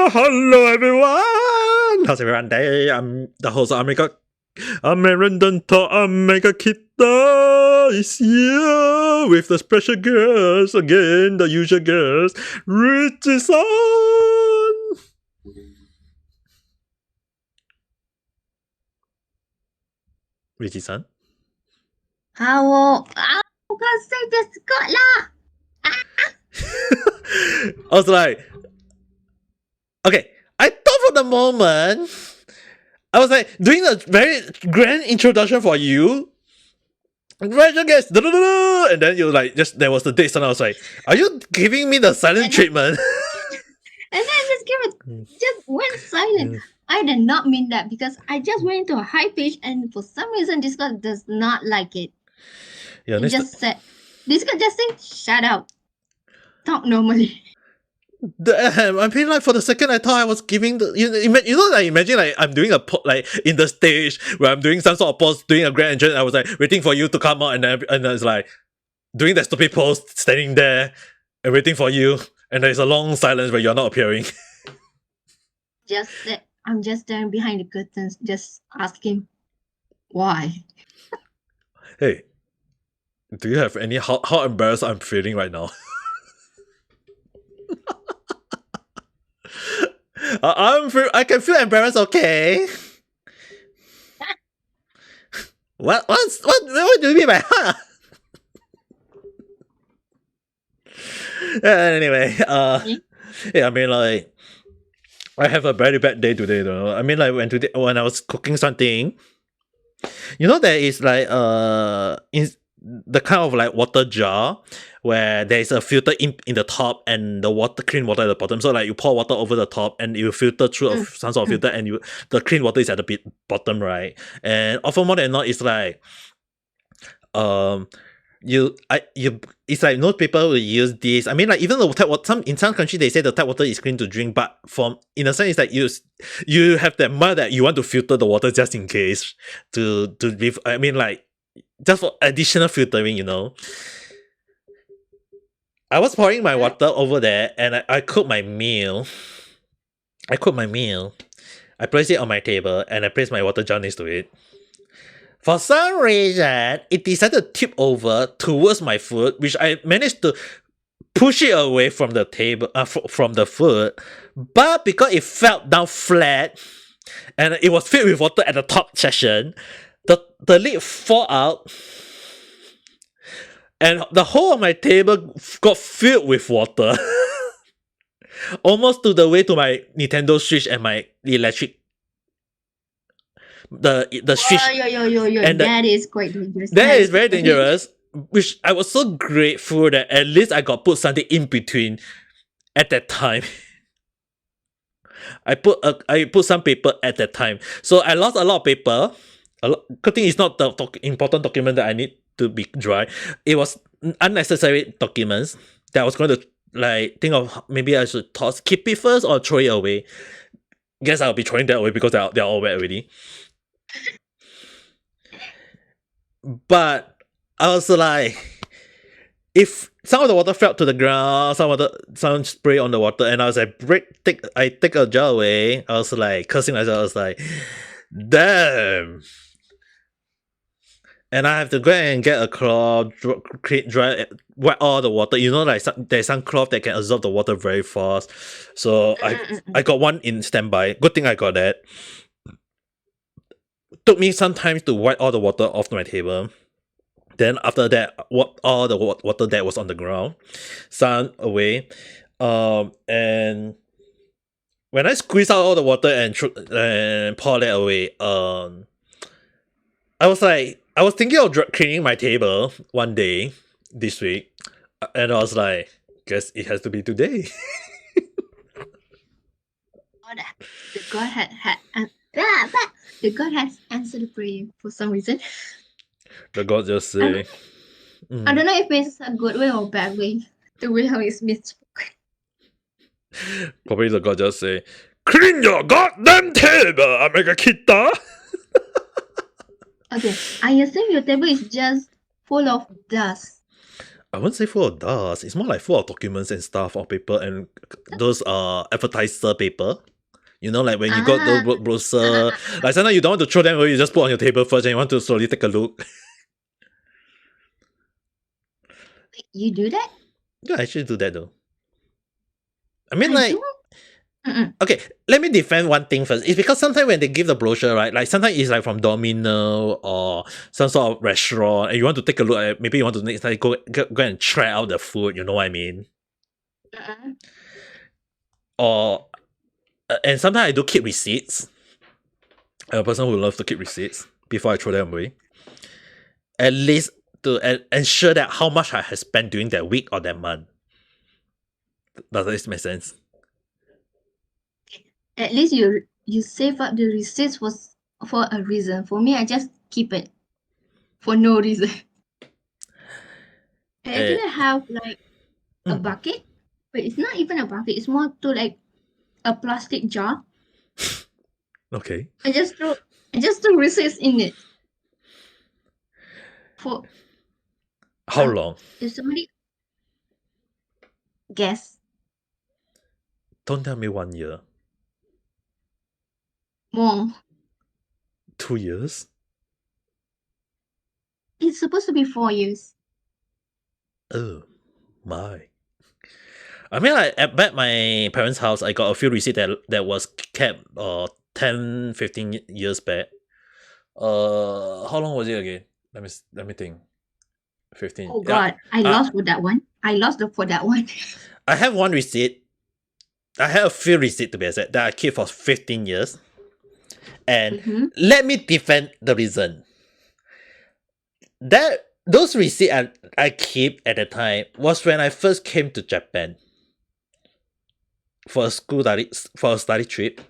Hello everyone! How's everyone day? I'm the host of Ame Gakita is here with the special girls again, the usual girls. Rizi-san! Rizi-san? Bukan saya just got lah. I was like, okay, I thought for the moment, I was like doing a very grand introduction for you. Special guest, and then you like just there was the date, and I was like, are you giving me the silent treatment? And then just went silent. I did not mean that because I just went into a high pitch and for some reason Discord does not like it. Yeah, Discord just said, shut up. Talk normally. Damn, I mean, like for the second, I thought I was giving the imagine like I'm doing a like in the stage where I'm doing some sort of pose, doing a grand entrance. I was like waiting for you to come out, and it's like doing that stupid pose, standing there and waiting for you, and there's a long silence where you're not appearing. I'm just standing behind the curtains, just asking why. Hey, do you have any how embarrassed I'm feeling right now? I can feel embarrassed. Okay. What do you mean by huh? Anyway, yeah, I mean like I have a very bad day today though. I mean like when I was cooking something, you know there is like in the kind of like water jar where there is a filter in the top and the clean water at the bottom. So like you pour water over the top and it will filter through some sort of filter, and the clean water is at the bottom, right? And often more than not, it's like it's like most people will use this. I mean, like even the tap water, in some countries they say the tap water is clean to drink, but in a sense, it's like you have that mind that you want to filter the water just in case to live. I mean, like just for additional filtering, you know. I was pouring my water over there, and I cooked my meal. I placed it on my table, and I placed my water jar next to it. For some reason, it decided to tip over towards my food, which I managed to push it away from the table, from the food. But because it fell down flat, and it was filled with water at the top section, the lid fall out, and the whole of my table got filled with water. Almost to the way to my Nintendo Switch and my electric the switch. And that is quite dangerous. That is very dangerous. Which I was so grateful that at least I got put something in between at that time. I put some paper at that time, so I lost a lot of paper. Good thing it's not the important document that I need to be dry. It was unnecessary documents that I was going to like think of. Maybe I should keep it first or throw it away. Guess I'll be throwing that away because they're all wet already. But I was like, if some of the water fell to the ground, some spray on the water, and I was like, I take a jar away. I was like cursing myself. I was like, damn. And I have to go and get a cloth, dry, wet all the water. You know, like there's some cloth that can absorb the water very fast. So I got one in standby. Good thing I got that. Took me some time to wipe all the water off my table. Then after that, all the water that was on the ground, sun away. And when I squeeze out all the water and pour that away, I was thinking of cleaning my table one day this week, and I was like, guess it has to be today. The God has answered the prayer for some reason. The God just say. I don't know if it's a good way or bad way. The way how it's misspoken. Probably the God just say, clean your goddamn table, Ame Gakita. Okay, I assume your table is just full of dust. I wouldn't say full of dust. It's more like full of documents and stuff or paper and those advertiser paper. You know, like when you got those brochure, like sometimes you don't want to throw them away, you just put on your table first and you want to slowly take a look. You do that? Yeah, I actually do that though. I mean, I like, don't. okay, let me defend one thing first. It's because sometimes when they give the brochure, right, like sometimes it's like from Domino or some sort of restaurant, and you want to take a look at it, maybe you want to next time go and try out the food, you know what I mean? Or and sometimes I do keep receipts. I'm a person who loves to keep receipts before I throw them away. At least to ensure that how much I have spent during that week or that month. Does this make sense? At least you save up the receipts for a reason. For me, I just keep it for no reason. I actually have like a bucket, but it's not even a bucket. It's more to like a plastic jar. Okay. I just throw receipts in it. For how long? If somebody guess. Don't tell me 1 year. More. 2 years? It's supposed to be 4 years. Oh my. I mean, like at my parents' house, I got a few receipts that was kept 10, 15 years back. How long was it again? Let me think. 15. Oh God, I lost for that one. I lost for that one. I have one receipt. I have a few receipts to be exact that I keep for 15 years. And let me defend the reason. Those receipts I keep at the time was when I first came to Japan for a study trip,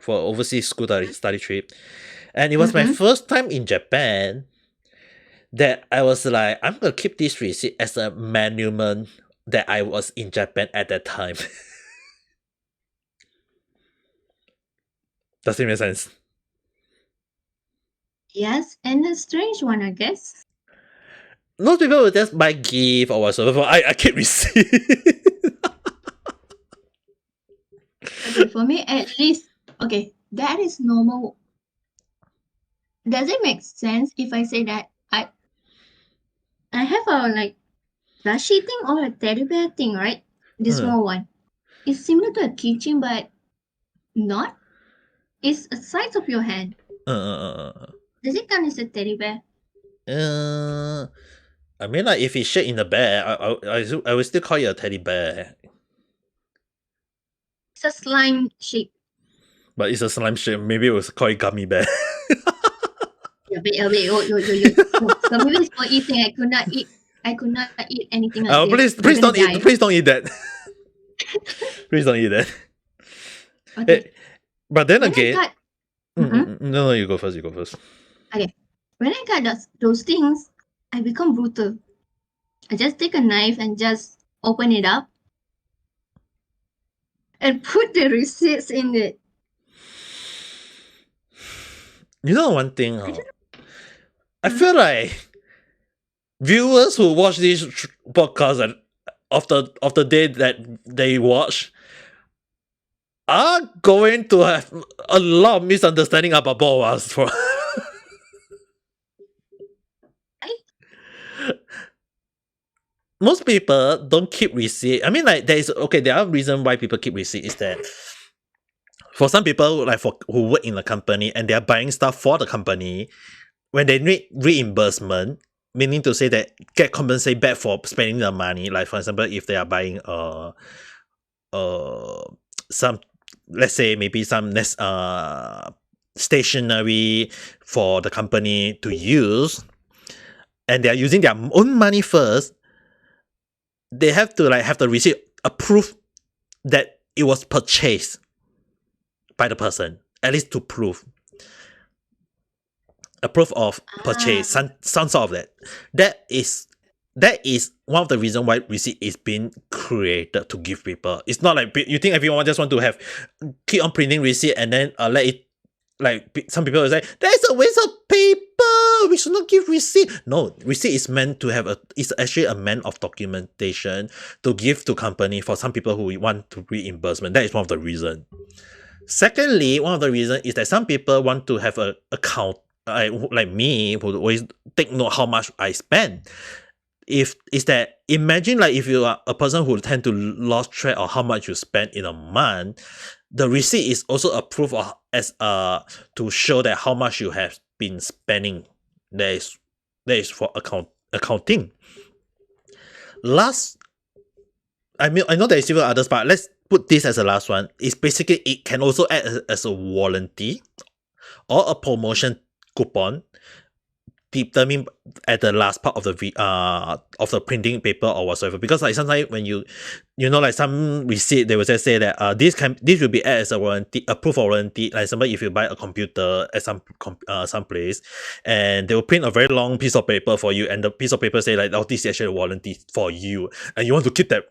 for overseas study trip. And it was my first time in Japan that I was like, I'm gonna keep this receipt as a monument that I was in Japan at that time. Does it make sense? Yes, and a strange one, I guess. Most people will just buy gift or whatsoever. I keep receipt. Okay, for me at least, okay, that is normal. Does it make sense if I say that I have a like plushie thing or a teddy bear thing, right? The small one. It's similar to a keychain, but not. It's the size of your hand. Does it count as a teddy bear? I mean, like if it's shaped in a bear, I will still call it a teddy bear. It's a slime shape. But it's a slime shape. Maybe we'll call it gummy bear. Wait. Some people is for eating. I could not eat anything like this. Please don't eat. Please don't eat that. Please don't eat that. Okay. But then again, no, you go first. Okay. When I got those things, I become brutal. I just take a knife and just open it up and put the receipts in it. You know one thing, I feel like viewers who watch this podcast and of the day that they watch are going to have a lot of misunderstanding about both of us. Most people don't keep receipt. I mean, like there are reason why people keep receipt is that for some people, like who work in a company and they are buying stuff for the company, when they need reimbursement, meaning to say that get compensated back for spending the money. Like for example, if they are buying some, let's say maybe some stationery for the company to use, and they are using their own money first, they have to like have the receipt approve that it was purchased by the person, at least to prove a proof of purchase, some sort of that. That is one of the reasons why receipt is being created to give people. It's not like you think everyone just want to have keep on printing receipt and then let it, like some people will say that's a waste of paper. we should not give receipt. No, receipt is meant to have it's actually a meant of documentation to give to company for some people who want to reimbursement. That is one of the reason. Secondly, one of the reason is that some people want to have a account, like me, who always take note how much I spend. If is that imagine like if you are a person who tend to lose track of how much you spend in a month, the receipt is also a proof of as to show that how much you have been spending. That is for accounting. Last, I mean I know there is several others, but let's put this as the last one. It's basically it can also act as a warranty or a promotion coupon determined at the last part of the printing paper or whatsoever, because like sometimes when you know like some receipt they will just say that this will be as a warranty, a proof of warranty. Like example, if you buy a computer at some place, and they will print a very long piece of paper for you, and the piece of paper say like, oh, this is actually a warranty for you, and you want to keep that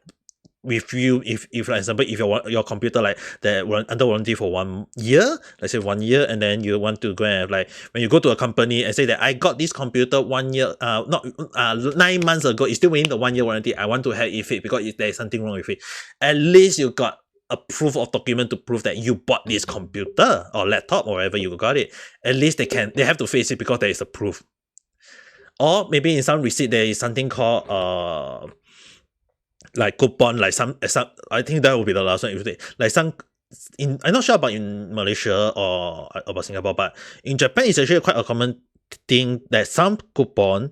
with you. If for example, if your computer like that under warranty for 1 year, let's say 1 year, and then you want to go and have like when you go to a company and say that I got this computer 1 year, not 9 months ago, it's still within the 1 year warranty, I want to have it fit because there is something wrong with it. At least you got a proof of document to prove that you bought this computer or laptop or wherever you got it. At least they have to face it because there is a proof. Or maybe in some receipt there is something called like coupon, like some I think that will be the last one. If they like some I'm not sure about in Malaysia or about Singapore, but in Japan it's actually quite a common thing that some coupon,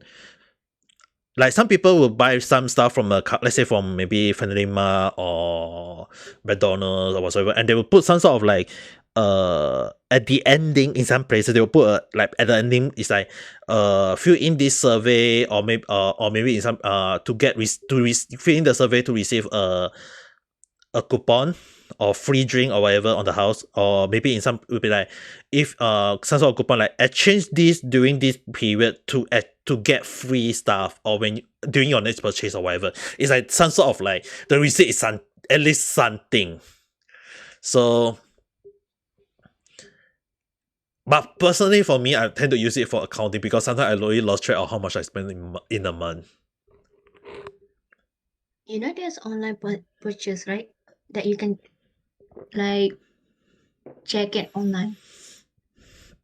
like some people will buy some stuff from let's say from maybe Family Mart or McDonald's or whatsoever, and they will put some sort of like at the ending in some places they will put like at the ending it's like fill in this survey, or maybe in some to get fill in the survey to receive a coupon or free drink or whatever on the house. Or maybe in some it would be like if some sort of coupon like exchange this during this period to get free stuff, or when during your next purchase or whatever. It's like some sort of like the receipt is at least something. So but personally for me, I tend to use it for accounting because sometimes I really lost track of how much I spend in a month. You know, there's online purchase, right? That you can like check it online.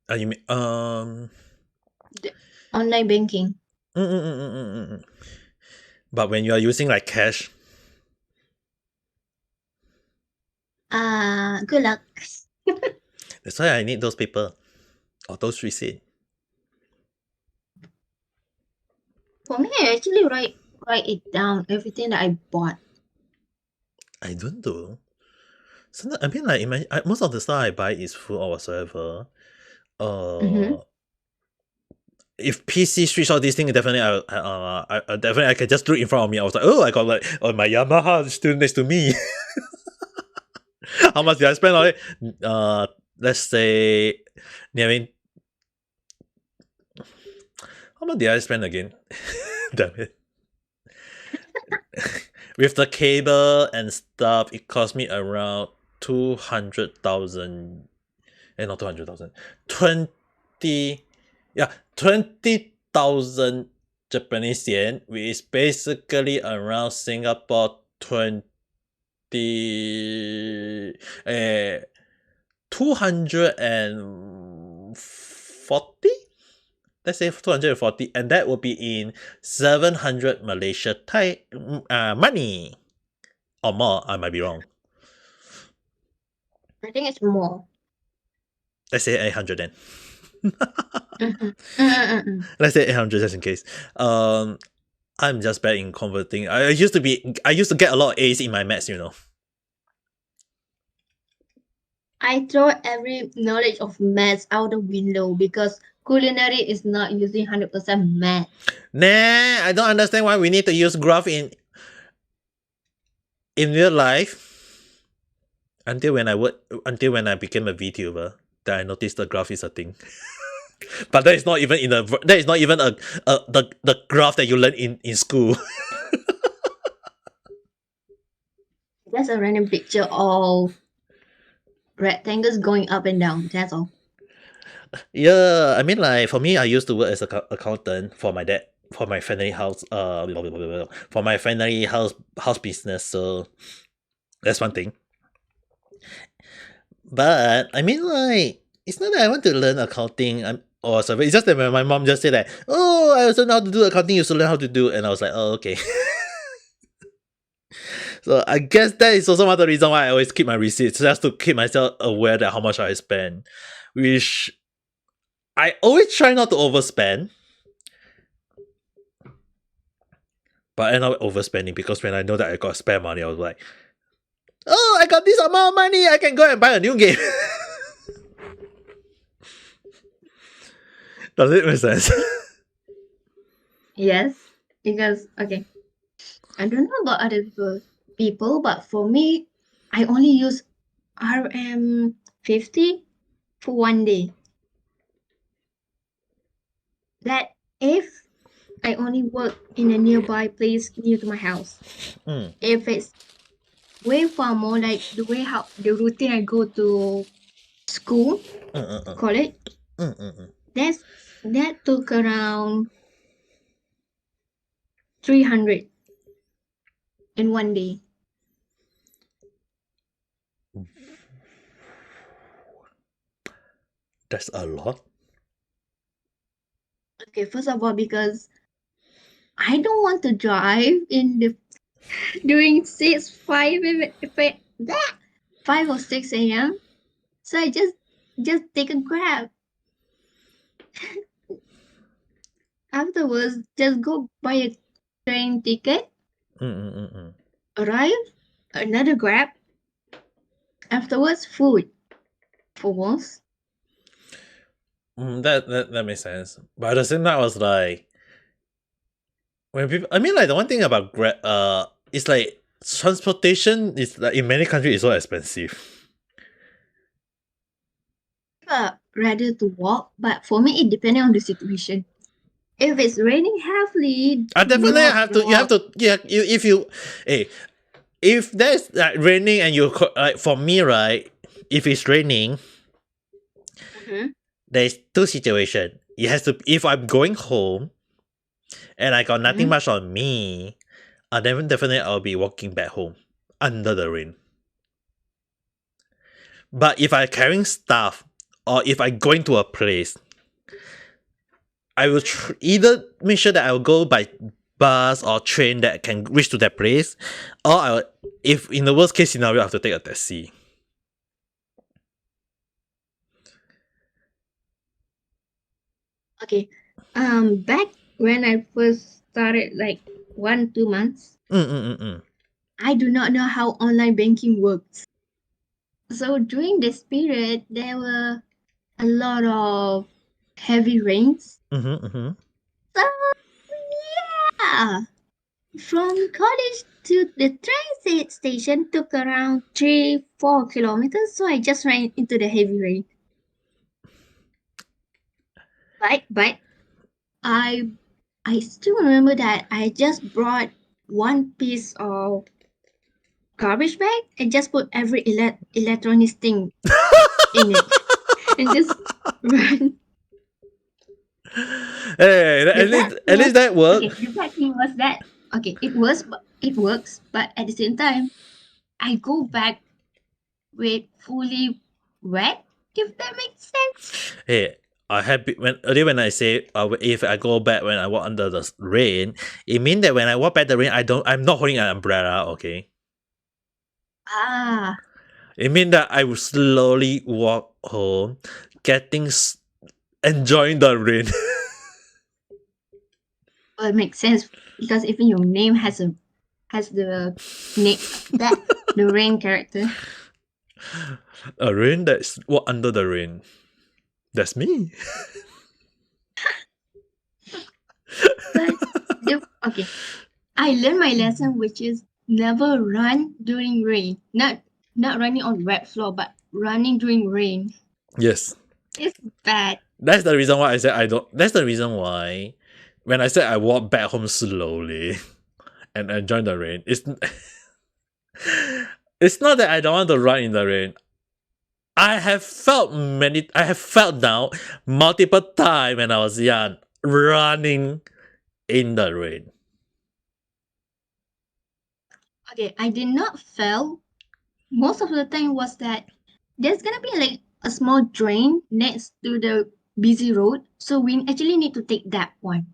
You mean Online banking. But when you are using like cash, Good luck. that's why I need those paper or those receipt. For me, I actually write it down, everything that I bought. I don't do. Sometimes, I mean, like most of the stuff I buy is food or whatsoever. If PC switch all these things, definitely I definitely I can just do it in front of me. I was like, oh, I got like my Yamaha still next to me. How much did I spend on it? Let's say, I mean, how much did I spend again? Damn it. With the cable and stuff, it cost me around 200,000. Not 200,000. 20,000 Japanese yen, which is basically around Singapore 240. Let's say 240, and that will be in 700 Malaysia money or more. I might be wrong. I think it's more. Let's say 800 then. Let's say 800 just in case. I'm just bad in converting. I used to get a lot of A's in my maths, you know. I throw every knowledge of maths out the window because culinary is not using 100% math. Nah, I don't understand why we need to use graph in real life. Until when I became a VTuber, that I noticed the graph is a thing. But that is not even the graph that you learn in school. That's a random picture of rectangles going up and down. That's all. Yeah, I mean, like for me, I used to work as a accountant for my dad, for my family house, for my family house business. So that's one thing. But I mean, like it's not that I want to learn accounting. Or something. It's just that when my mom just said that, oh, I also know how to do accounting. You should learn how to do, and I was like, oh, okay. So I guess that is also one of the reasons why I always keep my receipts, just to keep myself aware that how much I spend, which I always try not to overspend. But I end up overspending because when I know that I got spare money, I was like, oh, I got this amount of money, I can go and buy a new game. Does it make sense? Yes, because okay, I don't know about other people, but for me, I only use RM50 for one day. That if I only work in a nearby place near to my house. Mm. If it's way far more, like the way how the routine I go to school, college, that took around 300 in one day. That's a lot. Okay, first of all, because I don't want to drive in the during 5 or 6 a.m. So I just take a grab. Afterwards, just go buy a train ticket, arrive, another grab. Afterwards, food for once. That makes sense. But at the same time, I was like, when people, I mean, like the one thing about Grab, it's like transportation is like in many countries is so expensive. Rather to walk, but for me, it depends on the situation. If it's raining heavily, I definitely not have to. You have walk. to. Yeah. If you, hey, if there's like raining and you like for me, right? If it's raining, there's two situations. It has to. If I'm going home, and I got nothing much on me, then definitely I'll be walking back home under the rain. But if I'm carrying stuff, or if I'm going to a place, I will either make sure that I will go by bus or train that can reach to that place, or I will, if in the worst case scenario, I have to take a taxi. Okay. Back when I first started, like 1-2 months, I do not know how online banking works. So during this period, there were a lot of heavy rains. So yeah, from college to the train station took around 3-4 kilometers. So I just ran into the heavy rain. But I still remember that I just brought one piece of garbage bag and just put every electronics thing in it and just run. Hey, at least that worked. Okay, the bad thing was that okay, it works, but at the same time, I go back with fully wet, if that makes sense. Hey, I happy when I say if I go back when I walk under the rain, it means that when I walk back the rain, I'm not holding an umbrella. Okay. Ah, It means that I will slowly walk home, enjoying the rain. well, it makes sense because even your name has the name that the rain character. A rain that's walk under the rain. That's me. But okay, I learned my lesson, which is never run during rain. Not running on wet floor, but running during rain. Yes. It's bad. That's the reason why I said I don't. That's the reason why when I said I walk back home slowly and enjoy the rain, it's not that I don't want to run in the rain. I have felt now multiple times when I was young running in the rain. Okay, I did not fell. Most of the time was that there's gonna be like a small drain next to the busy road, so we actually need to take that one.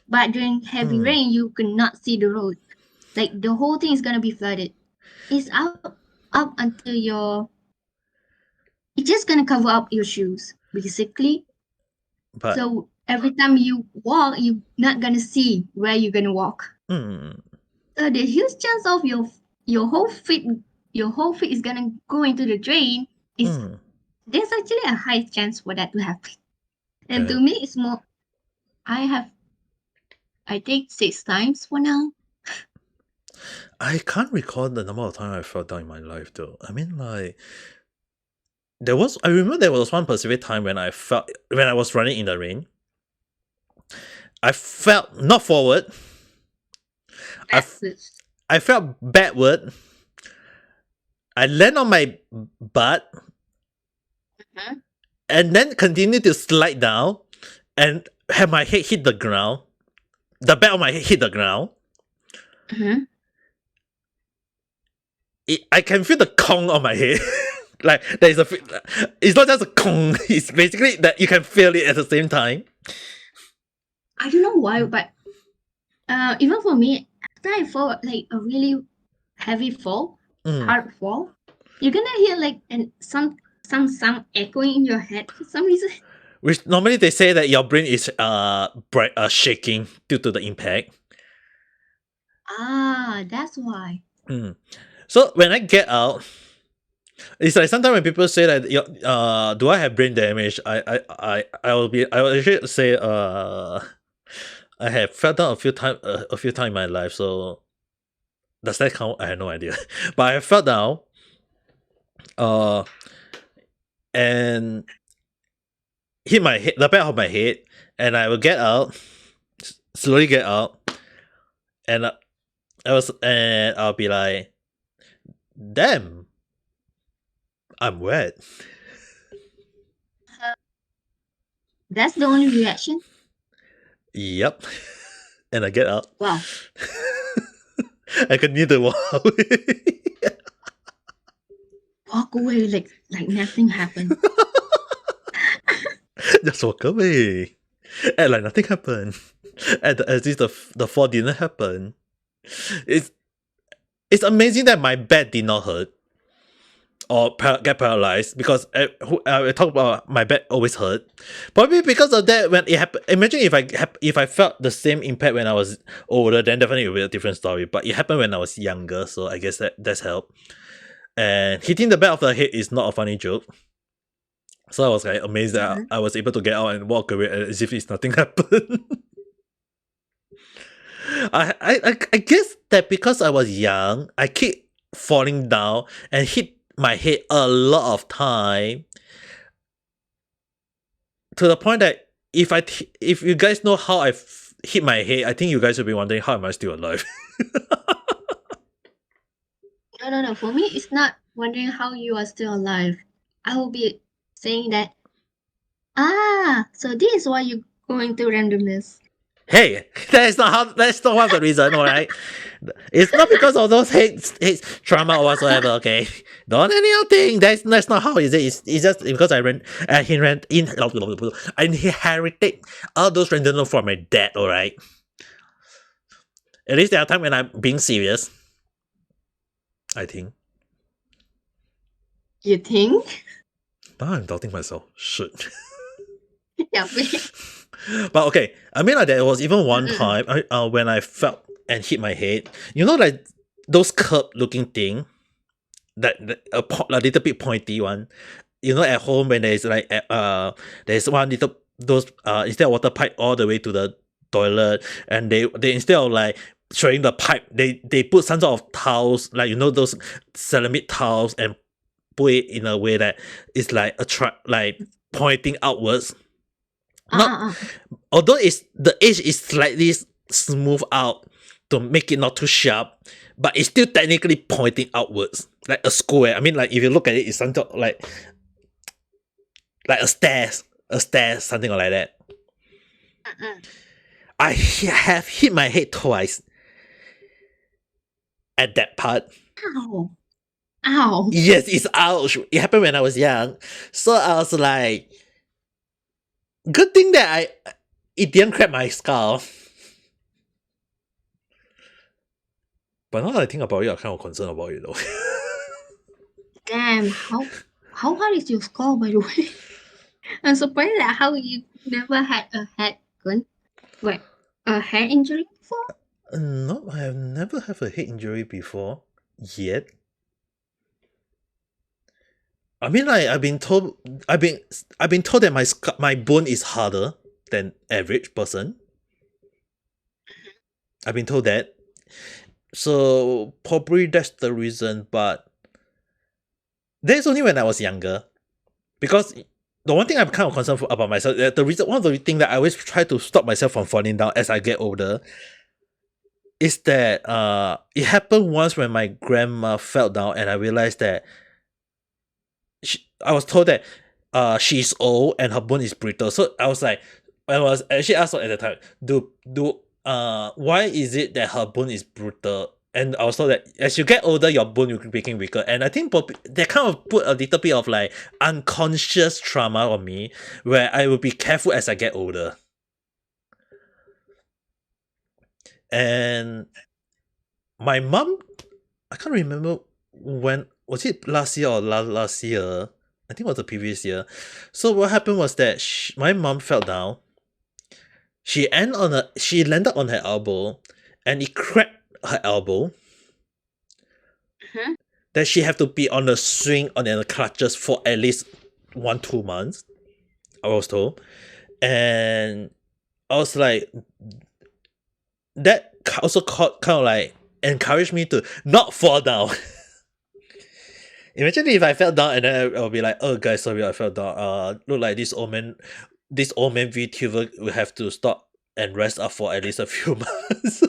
But during heavy rain, you cannot see the road. Like the whole thing is gonna be flooded. It's up until your. It's just gonna cover up your shoes, basically. But So every time you walk, you're not gonna see where you're gonna walk. mm, So the huge chance of your whole feet is gonna go into the drain is mm, there's actually a high chance for that to happen. And to okay. me, it's more. I take 6 times for now. I can't recall the number of times I fell down in my life though. I mean, like I remember there was one specific time when I was running in the rain. I felt not forward. Backwards. I felt backward. I land on my butt Mhm. and then continue to slide down and have my head hit the ground. The back of my head hit the ground. Mhm. I can feel the kong on my head. Like there is it's not just a kong. It's basically that you can feel it at the same time. I don't know why, but even for me, after I fall like a really heavy fall, hard fall, you're gonna hear like some sound echoing in your head for some reason. Which normally they say that your brain is shaking due to the impact. That's why. So when I get out, it's like sometimes when people say that do I have brain damage? I will actually say I have fell down a few times in my life. So does that count? I have no idea. But I fell down, and hit my head, the back of my head, and I will get out, slowly get out, and I'll be like, damn, I'm wet. That's the only reaction. Yep. And I get out. Wow. I continue to walk away. Walk away like nothing happened. Just walk away. And like nothing happened. And as if the fall didn't happen. It's amazing that my back did not hurt or get paralyzed, because I talk about my back always hurt. Probably because of that, when it happened. Imagine if I felt the same impact when I was older, then definitely it would be a different story. But it happened when I was younger, so I guess that's helped. And hitting the back of the head is not a funny joke. So I was like amazed that I was able to get out and walk away as if it's nothing happened. I guess that because I was young, I keep falling down and hit my head a lot of time, to the point that if you guys know how I hit my head, I think you guys will be wondering how am I still alive. No. For me, it's not wondering how you are still alive. I will be saying that, so this is why you're going through randomness. Hey, that's not one of the reason, alright? It's not because of those hate trauma or whatsoever, okay? Don't anyhow think that's not how is it. It's just because I inherited all those randomness from my dad, alright? At least there are times when I'm being serious. I think. You think? Now I'm doubting myself. Shoot. Yeah. But okay, I mean, like, there was even one time when I felt and hit my head. You know, like those curb looking thing, that a little bit pointy one. You know, at home when there's like there's one little those instead of water pipe all the way to the toilet, and they instead of like showing the pipe, they put some sort of towels, like you know those ceramic towels, and put it in a way that it's like like pointing outwards. Not although the edge is slightly smooth out to make it not too sharp, but it's still technically pointing outwards like a square. I mean, like if you look at it, it's something like like a stairs, something like that. I have hit my head twice at that part. Ow. Ow. Yes, it's ouch. It happened when I was young. So I was like, good thing that it didn't crack my skull. But now that I think about it, I'm kind of concerned about it though. Damn, how hard is your skull, by the way? I'm surprised at how you never had a head gun. Wait, a head injury before? No, I have never had a head injury before yet. I mean, I've been told that my bone is harder than average person. I've been told that. So probably that's the reason, but that's only when I was younger. Because the one thing I'm kind of concerned about myself, one of the things that I always try to stop myself from falling down as I get older is that it happened once when my grandma fell down and I realized that I was told that she's old and her bone is brittle. So I was like, I was actually asked her at the time, why is it that her bone is brittle? And I was told that as you get older, your bone will be becoming weaker. And I think they kind of put a little bit of like unconscious trauma on me, where I will be careful as I get older. And my mom, I can't remember when, was it last year or last year? I think it was the previous year. So what happened was that my mom fell down. She landed on her elbow, and it cracked her elbow. That she have to be on the swing on the crutches for at least 1-2 months. I was told, and I was like, that also kind of like encouraged me to not fall down. Imagine if I fell down and then I'll be like, oh guys, sorry, I fell down. Look like this old man VTuber will have to stop and rest up for at least a few months.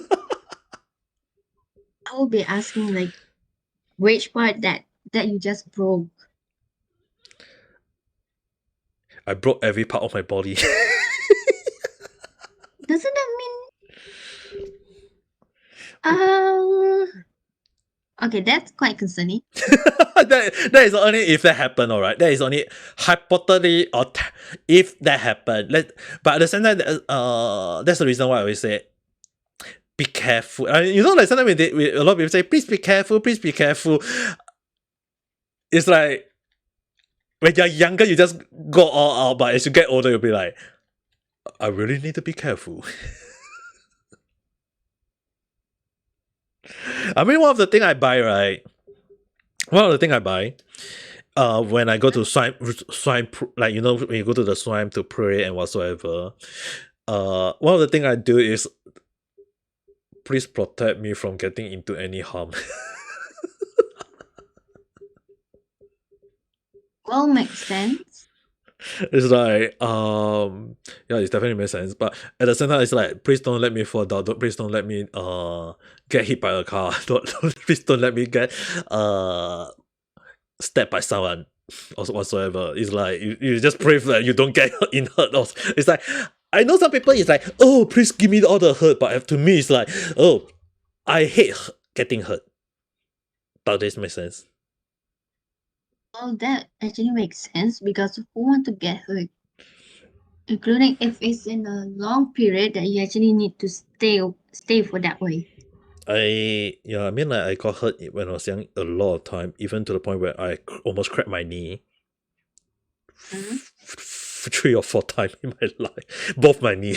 I will be asking like which part that you just broke. I broke every part of my body. Doesn't that mean okay, that's quite concerning. that is only if that happened, alright. That is only hypothetically or if that happened. But at the same time, that's the reason why I always say, be careful. You know, like sometimes when a lot of people say, please be careful, please be careful. It's like when you're younger, you just go all out, but as you get older, you'll be like, I really need to be careful. I mean, one of the things I buy, when I go to swine, like, you know, when you go to the swine to pray and whatsoever, one of the things I do is, please protect me from getting into any harm. Well, makes sense. It's like, yeah, it definitely makes sense. But at the same time, it's like, please don't let me fall down. Please don't let me get hit by a car. Please don't let me get stabbed by someone or whatsoever. It's like you just pray that you don't get hurt. It's like, I know some people is like, oh, please give me all the hurt, but to me it's like, oh, I hate getting hurt. Does this make sense? Well, that actually makes sense because who want to get hurt? Including if it's in a long period that you actually need to stay for that way. I mean, like, I got hurt when I was young a lot of time, even to the point where I almost cracked my knee. 3 or 4 times in my life, both my knee.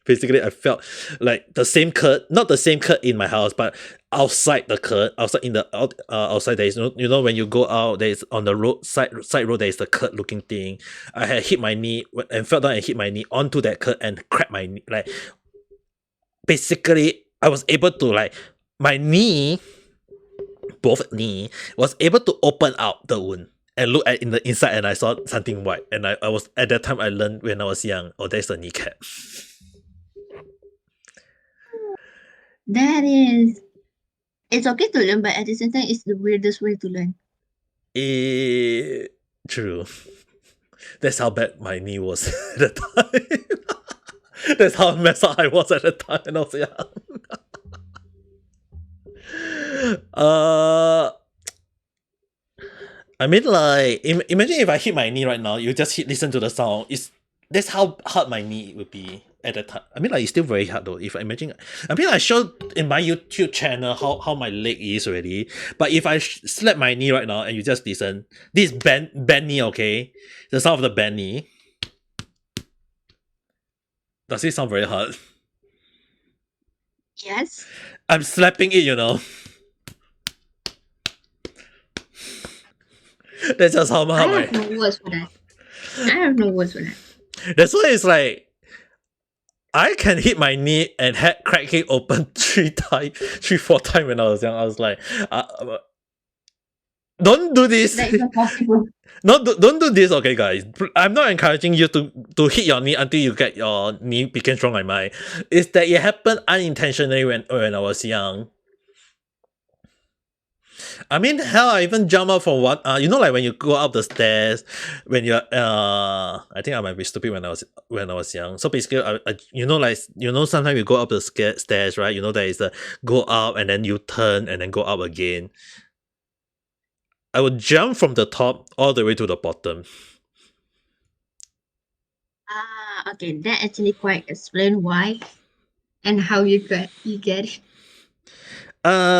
Basically, I felt like the same cut, not the same cut in my house, but outside the cut, outside there is when you go out, there is on the side road, there is the cut looking thing. I had hit my knee and fell down and hit my knee onto that cut and cracked my knee. Like, basically, I was able to, like, my knee, both knee, was able to open out the wound and look at in the inside, and I saw something white. And I was, at that time I learned when I was young, oh, there's a kneecap. That is, it's okay to learn, but at the same time, it's the weirdest way to learn. True. That's how bad my knee was at the time. That's how messed up I was at the time when I was young. uh, I mean, like, imagine if I hit my knee right now, you just listen to the sound. That's how hard my knee would be at the time. I mean, like, it's still very hard though. If I imagine, I mean, I showed in my YouTube channel how my leg is already. But if I slap my knee right now and you just listen, this bend knee, okay, the sound of the bend knee. Does it sound very hard? Yes. I'm slapping it, you know. That's just how I my. have no words for that. I have no words for that. That's why it's like I can hit my knee and head crack it open 4 times when I was young. I was like, don't do this. That is not possible. Don't do this, okay, guys. I'm not encouraging you to hit your knee until you get your knee became strong like mine. It's that it happened unintentionally when I was young. I mean, hell, I even jump up from one. You know, like when you go up the stairs, when you're. I think I might be stupid when I was young. So basically, sometimes you go up the stairs, right? You know, there is a go up and then you turn and then go up again. I would jump from the top all the way to the bottom. Okay, that actually quite explain why and how you get it.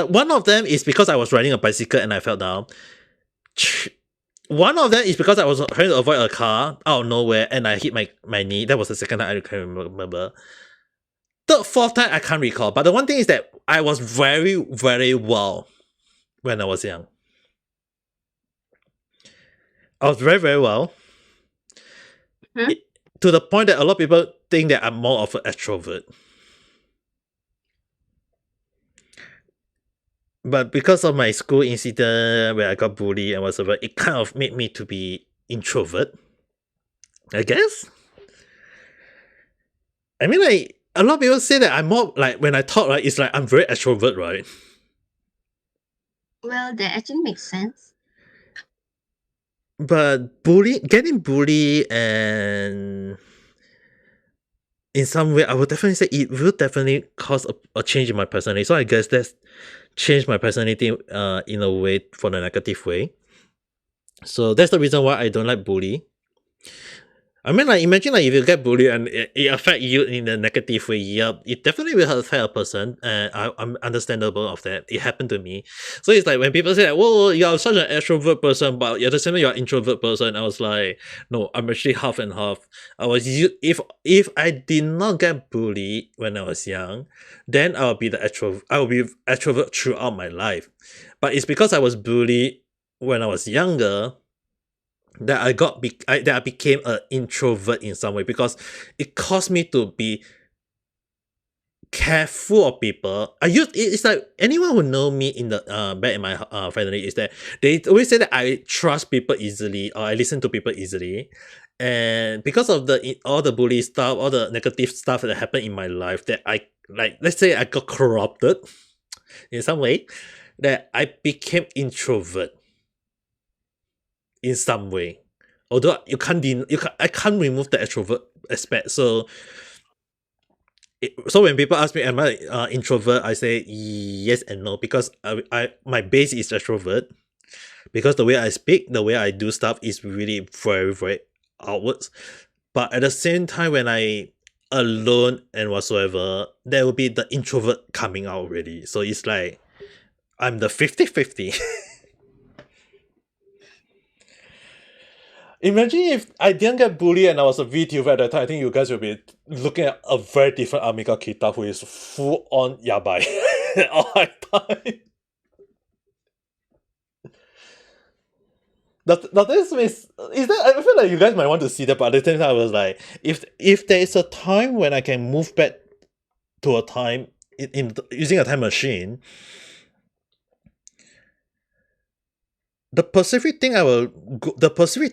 One of them is because I was riding a bicycle and I fell down. One of them is because I was trying to avoid a car out of nowhere and I hit my knee. That was the second time I can remember. The fourth time I can't recall. But the one thing is that I was very, very well when I was young. I was very, very well. To the point that a lot of people think that I'm more of an extrovert. But because of my school incident where I got bullied and whatever, it kind of made me to be introvert, I guess. I mean, like, a lot of people say that I'm more, like, when I talk, right, it's like I'm very extrovert, right? Well, that actually makes sense. But getting bullied and in some way, I would definitely say it will definitely cause a change in my personality. So I guess that's changed my personality in a way for the negative way. So that's the reason why I don't like bully. I mean, like, imagine like if you get bullied and it affect you in a negative way, yeah, it definitely will affect a person, and I'm understandable of that. It happened to me. So it's like when people say, like, "Whoa, you're such an extrovert person," but at the same time you're an introvert person. I was like, no, I'm actually half and half. If I did not get bullied when I was young, then I will be extrovert throughout my life. But it's because I was bullied when I was younger that I became an introvert in some way, because it caused me to be careful of people. It's like anyone who know me in the back in my family is that they always say that I trust people easily or I listen to people easily, and because of all the bully stuff, all the negative stuff that happened in my life, that I, like, let's say I got corrupted in some way, that I became introvert in some way. Although I can't remove the extrovert aspect. So when people ask me, am I introvert? I say yes and no, because my base is extrovert. Because the way I speak, the way I do stuff is really very, very outwards. But at the same time, when I alone and whatsoever, there will be the introvert coming out already. So it's like I'm the 50-50. Imagine if I didn't get bullied and I was a VTuber at that time. I think you guys will be looking at a very different Ame Gakita who is full on yabai all the time. This is that, I feel like you guys might want to see that, but at the same time I was like, if there is a time when I can move back to a time in using a time machine, the specific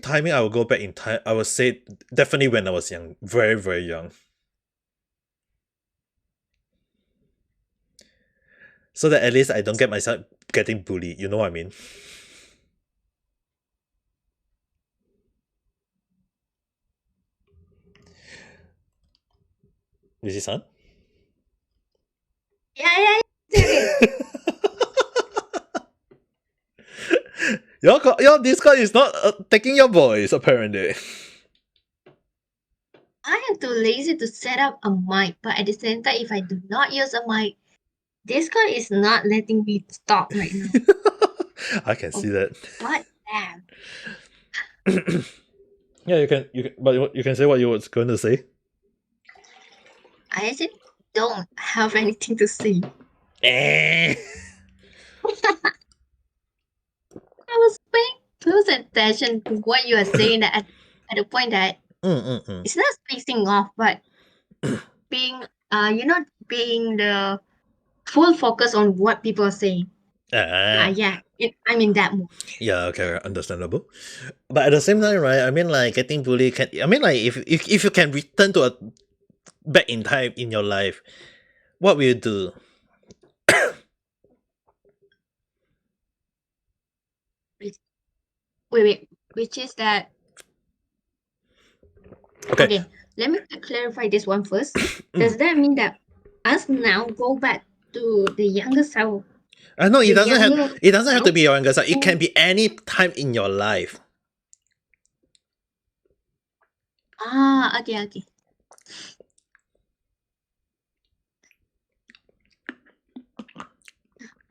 timing I will go back in time, I would say definitely when I was young, very, very young. So that at least I don't get myself getting bullied, you know what I mean? Rizi-san? Yeah. Your Discord is not taking your voice, apparently. I am too lazy to set up a mic, but at the same time, if I do not use a mic, Discord is not letting me talk right now. I can see that. What damn? Yeah, you can, but you can say what you was going to say. I actually don't have anything to say. Eh. I was paying close attention to what you are saying at the point that it's not spacing off, but being being the full focus on what people are saying. Yeah, I'm in that mood. Yeah, okay, understandable. But at the same time, right? I mean, like getting bullied can. I mean, like if you can return to a back in time in your life, what will you do? Wait, which is that? Okay. Okay, let me clarify this one first. Does that mean that us now go back to the younger self? No, it The doesn't have. younger It doesn't have to self? be your younger self. It can be any time in your life. Okay.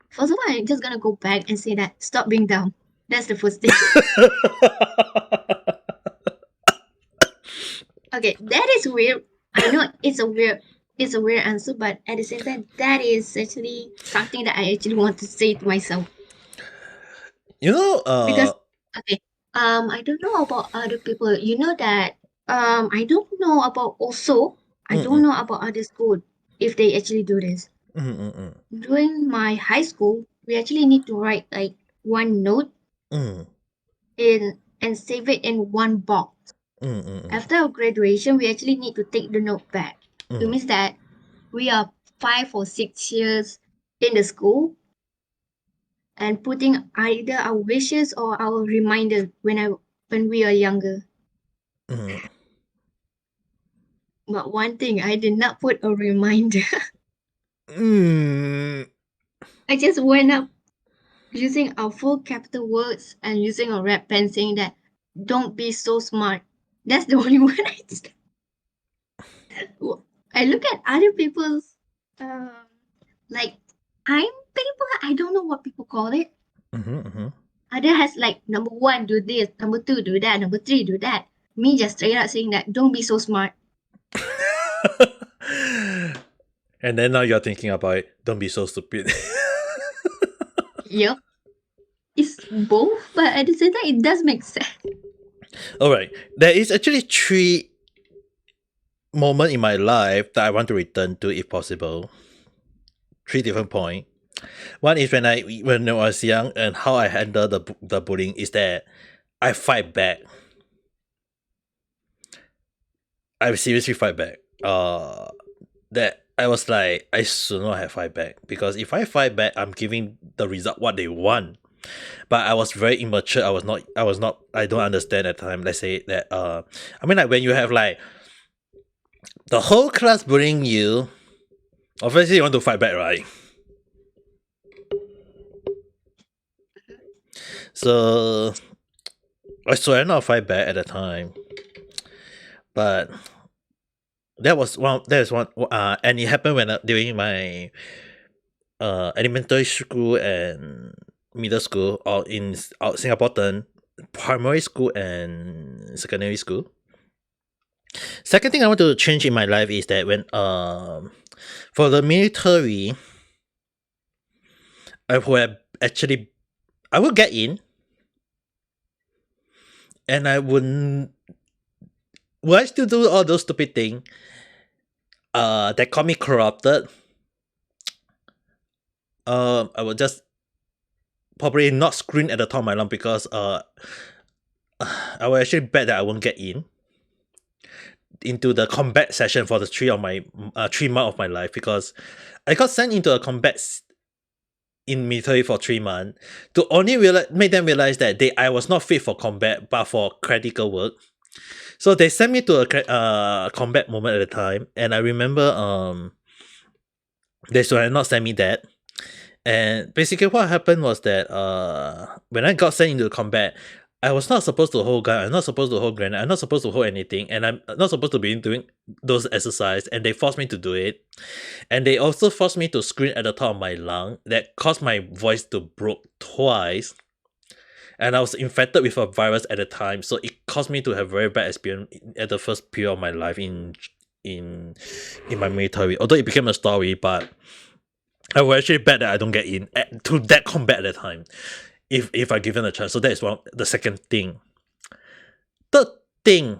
First of all, I'm just gonna go back and say that stop being dumb. That's the first thing. Okay, that is weird. I know it's a weird answer, but at the same time, that is actually something that I actually want to say to myself. You know, Because okay, I don't know about other people. You know that I don't know about also I don't know about other school if they actually do this. During my high school, we actually need to write like one note in and save it in one box. After our graduation, we actually need to take the note back. It means that we are 5 or 6 years in the school and putting either our wishes or our reminders when we are younger. But one thing, I did not put a reminder. I just went up using our full capital words and using a red pen saying that don't be so smart. That's the only one I did. I look at other people's like I'm people. I don't know what people call it. Other has like number 1 do this, number 2 do that, number 3 do that. Me just straight up saying that don't be so smart. And then now you're thinking about it. Don't be so stupid. Yep. It's both, but at the same time it does make sense. Alright. There is actually 3 moments in my life that I want to return to if possible. 3 different points. One is when I was young and how I handle the bullying is that I fight back. I seriously fight back. That I was like, I should not have fight back because if I fight back, I'm giving the result what they want. But I was very immature. I don't understand at the time. Let's say that I mean like when you have like the whole class bullying you, obviously you want to fight back, right? So I swear not fight back at the time. But that was one. That is one. And it happened when during my elementary school and middle school, or in Singapore term, primary school and secondary school. Second thing I want to change in my life is that when for the military, I will get in, and I wouldn't. Will I still do all those stupid things? That call me corrupted. I will just probably not scream at the top of my lungs because I will actually bet that I won't get into the combat session for the 3 months of my life because I got sent into a combat in military for 3 months to only make them realize that I was not fit for combat but for critical work. So they sent me to a combat moment at the time, and I remember they should have not sent me that. And basically what happened was that when I got sent into combat, I was not supposed to hold gun, I'm not supposed to hold grenade, I'm not supposed to hold anything, and I'm not supposed to be doing those exercises, and they forced me to do it. And they also forced me to scream at the top of my lung that caused my voice to broke twice. And I was infected with a virus at the time, so it caused me to have very bad experience at the first period of my life in my military. Although it became a story, but I was actually bad that I don't get in to that combat at the time, if I given a chance. So that is the second thing. Third thing,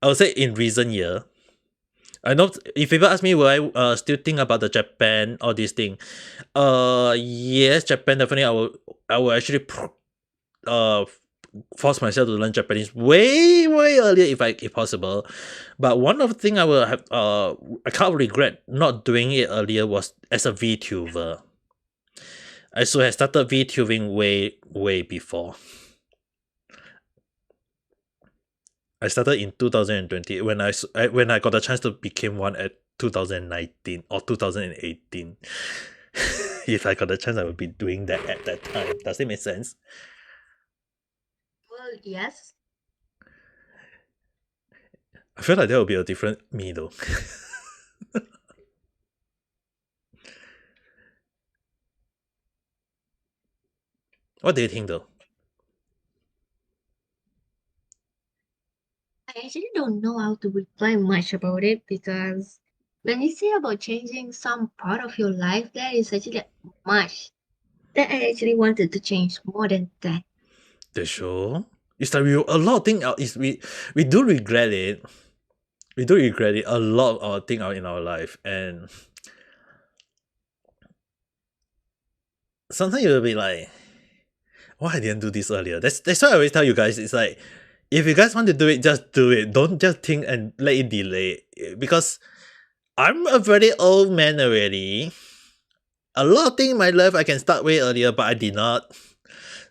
I would say in recent year, I know if people ask me, will I still think about the Japan or this thing? Yes, Japan definitely. I will actually force myself to learn Japanese way earlier if possible. But one of the thing I will have I can't regret not doing it earlier was as a VTuber. I should have started VTubing way before. I started in 2020 when I got a chance to become one at 2019 or 2018. If I got a chance, I would be doing that at that time. Does it make sense? Well, yes. I feel like there will be a different me though. What do you think though? I actually don't know how to reply much about it because when you say about changing some part of your life, there is actually much that I actually wanted to change more than that. The show? It's like a lot of things is we do regret it. We do regret it a lot of things out in our life, and sometimes you'll be like, why I didn't do this earlier? That's why I always tell you guys, it's like if you guys want to do it, just do it. Don't just think and let it delay. Because I'm a very old man already. A lot of things in my life I can start way earlier, but I did not.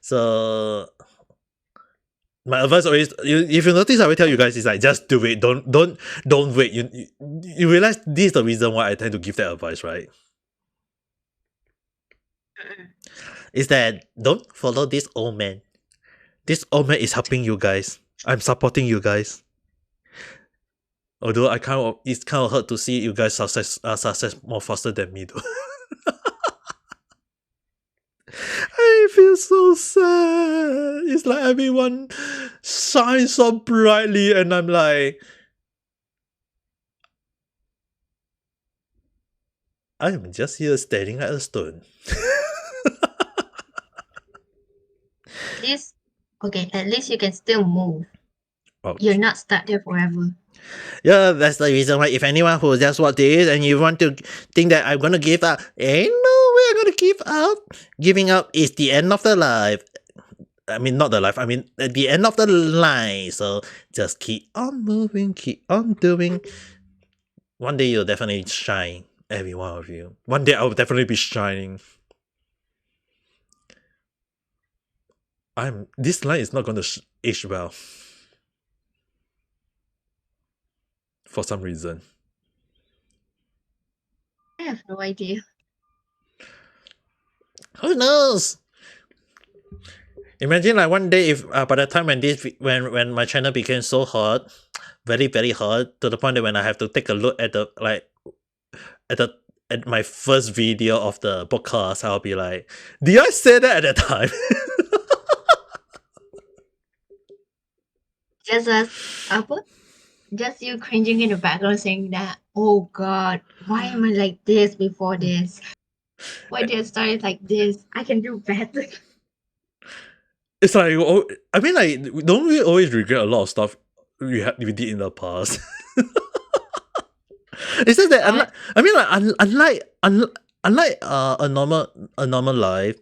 So my advice always, if you notice, I will tell you guys is like just do it. Don't wait. You realize this is the reason why I tend to give that advice, right? Is that don't follow this old man. This old man is helping you guys. I'm supporting you guys. Although it's kind of hurt to see you guys success more faster than me though. I feel so sad. It's like everyone shines so brightly, and I'm like, I am just here staring at a stone. At least you can still move. Ouch. You're not stuck there forever. Yeah, that's the reason why if anyone who just watch this and you want to think that I'm gonna give up, ain't no way I'm gonna give up. Giving up is the end of the life. I mean, not the life. I mean, at the end of the line. So just keep on moving, keep on doing. One day you'll definitely shine, every one of you. One day I'll definitely be shining. This line is not gonna age well. For some reason. I have no idea. Who knows? Imagine like one day if by the time when my channel became so hot, very hot, to the point that when I have to take a look at at my first video of the podcast, I'll be like, did I say that at the time? Just you cringing in the background saying that, oh God, why am I like this before this? Why did I start like this? I can do better. It's like, I mean, like, don't we always regret a lot of stuff we did in the past? It's just that unlike a normal life,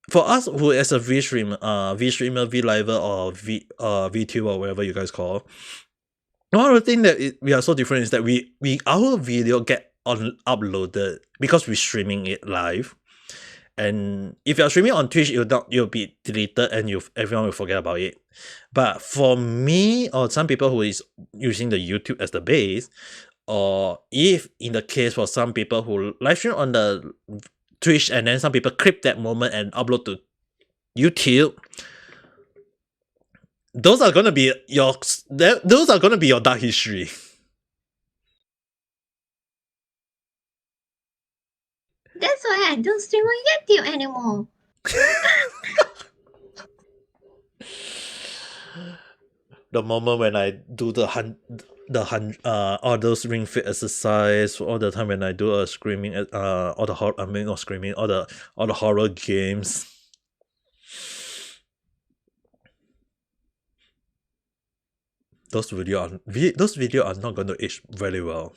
for us who as a vstreamer, vliver, or VTuber, or whatever you guys call, one of the things that we are so different is that our video get uploaded because we're streaming it live, And if you're streaming on Twitch, you'll be deleted and everyone will forget about it. But for me or some people who is using the YouTube as the base, or if in the case for some people who live stream on the Twitch and then some people clip that moment and upload to YouTube, those are gonna be your dark history. That's why I don't stream on YouTube anymore. The moment when I do all those ring fit exercise, all the time when I do a screaming all the horror, I mean not screaming, all the horror games. Those video are not going to age very well.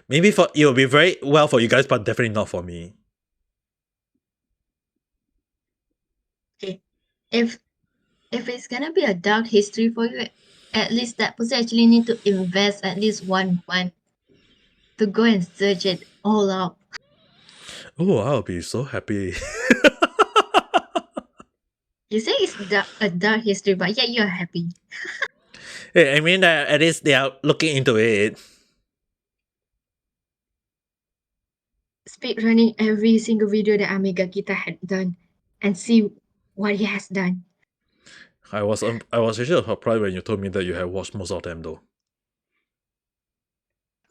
Maybe it will be very well for you guys, but definitely not for me. Okay, if it's gonna be a dark history for you, at least that person actually need to invest at least 1 month to go and search it all out. Oh, I'll be so happy. You say it's a dark history, but yet you're happy. Hey, I mean that at least they are looking into it. Speed running every single video that Ame Gakita had done and see what he has done. I was actually surprised when you told me that you have watched most of them though.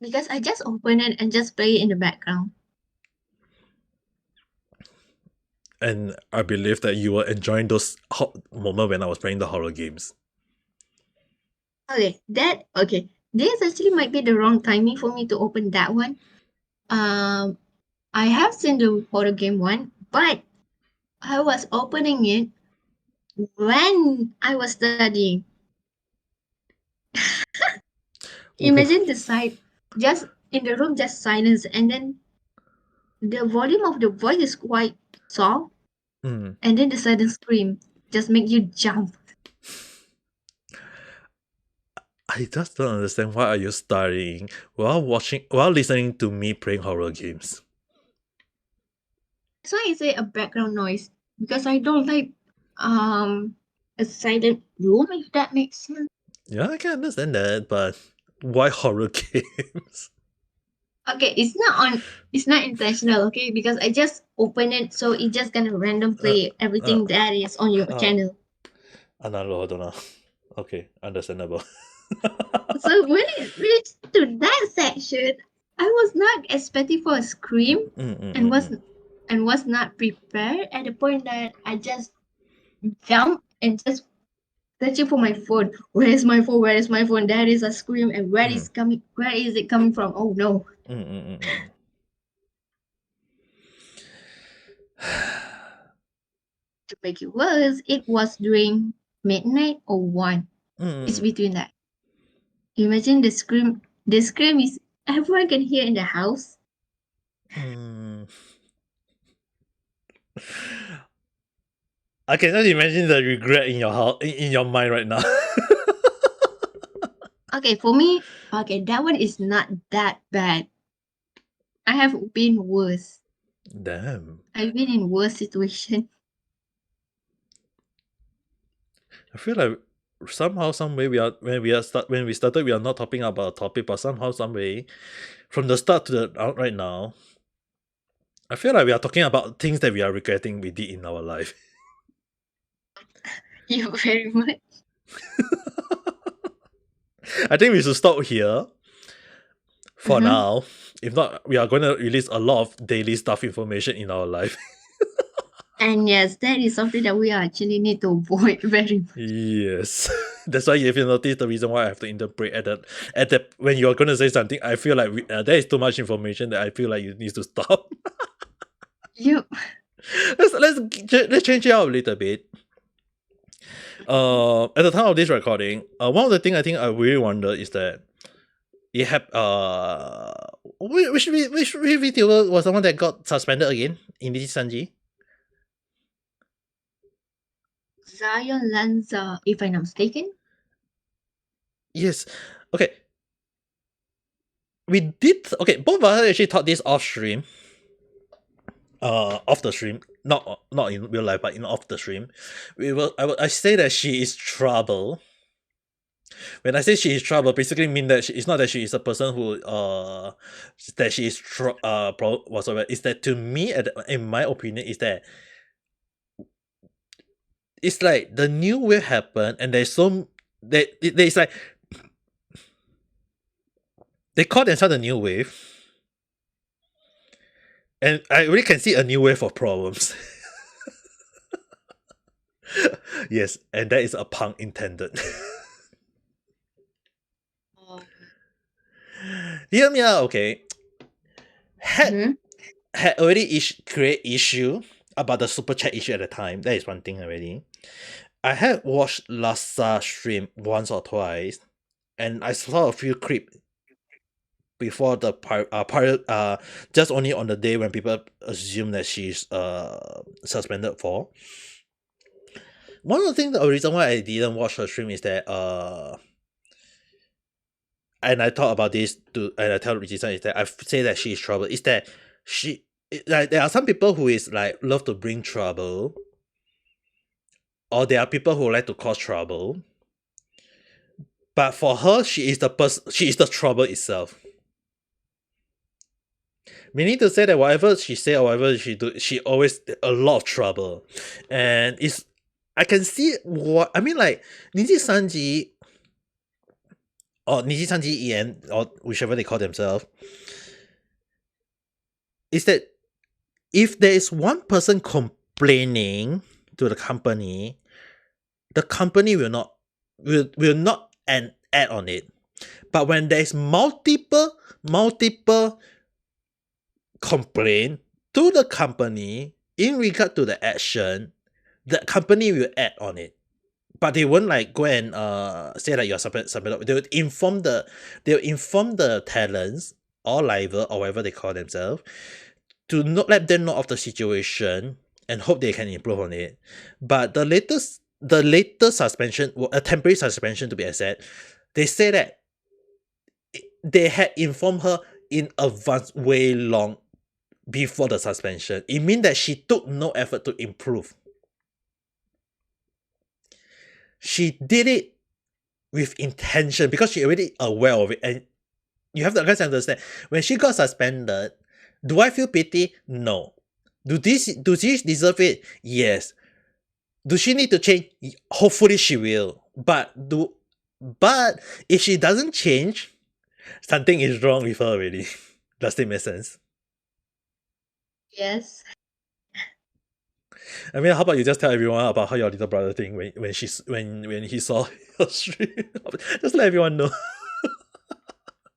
Because I just open it and just play it in the background. And I believe that you were enjoying those moments when I was playing the horror games. Okay, this actually might be the wrong timing for me to open that one. I have seen the horror game one, but I was opening it when I was studying. Imagine the sight, just in the room, just silence, and then the volume of the voice is quite soft, and then the sudden scream just make you jump. I just don't understand why are you studying while listening to me playing horror games. That's why I say a background noise, because I don't like a silent room, if that makes sense. Yeah, I can understand that, but why horror games? Okay, it's not intentional, okay? Because I just open it, so it just gonna random play everything that is on your channel. Okay, understandable. So when it reached to that section, I was not expecting for a scream and was not prepared at the point that I just jumped and just searching for my phone. Where is my phone? Where is my phone? There is a scream, and where is it coming from? Oh no. To make it worse, it was during midnight or 1. It's between that. Imagine the scream. The scream is everyone can hear in the house. I can just imagine the regret in your house, in your mind right now. Okay, for me, that one is not that bad. I have been worse. Damn. I've been in worse situation. I feel like somehow, some way when we started, we are not talking about a topic, but somehow, some way, from the start to the out right now, I feel like we are talking about things that we are regretting we did in our life. You very much. I think we should stop here for now. If not, we are going to release a lot of daily stuff information in our life. And yes, that is something that we actually need to avoid very much. Yes. That's why if you notice the reason why I have to interpret at that when you're going to say something, I feel like there is too much information that I feel like you need to stop. Yep. Let's change it out a little bit. At the time of this recording, one of the things I think I really wonder is that it had which VTuber was the one that got suspended again in this Sanji? Zion Lanza, if I'm not mistaken. Yes. Okay. Both of us actually taught this off stream. Off the stream. not in real life, but in off the stream, I say that she is trouble. When I say she is trouble, basically mean that it's not that she is a person who that she is whatsoever. Is that to me, in my opinion, is that it's like the new wave happened, and there's like they call themselves the new wave, and I really can see a new wave of problems. Yes, and that is a pun intended. Hear me out, okay? Had already create issue about the super chat issue at the time. That is one thing already. I had watched Lassa stream once or twice, and I saw a few clips before the pirate just only on the day when people assume that she's suspended for. One of the things, the reason why I didn't watch her stream is that and I talk about this and I tell Rizi is that I say that she is trouble. Is that like there are some people who is like love to bring trouble, or there are people who like to cause trouble. But for her, she is the trouble itself. Meaning to say that whatever she say or whatever she do, she always a lot of trouble, and I can see what I mean. Like Niji Sanji or Niji Sanji EN or whichever they call themselves, is that if there is one person complaining to the company will not add on it. But when there is multiple complaint to the company in regard to the action, the company will add on it. But they won't like go and say that you're submitted. They would inform the talents or liver or whatever they call themselves to not let them know of the situation and hope they can improve on it. But the latest suspension, a temporary suspension to be exact, they say that they had informed her in advance way long before the suspension. It means that she took no effort to improve. She did it with intention because she already aware of it. And you have to guys understand, when she got suspended, do I feel pity? No. Do she deserve it? Yes. Do she need to change? Hopefully she will. But if she doesn't change, something is wrong with her already. Does it make sense? Yes. I mean, how about you just tell everyone about how your little brother thing when he saw your stream? Just let everyone know.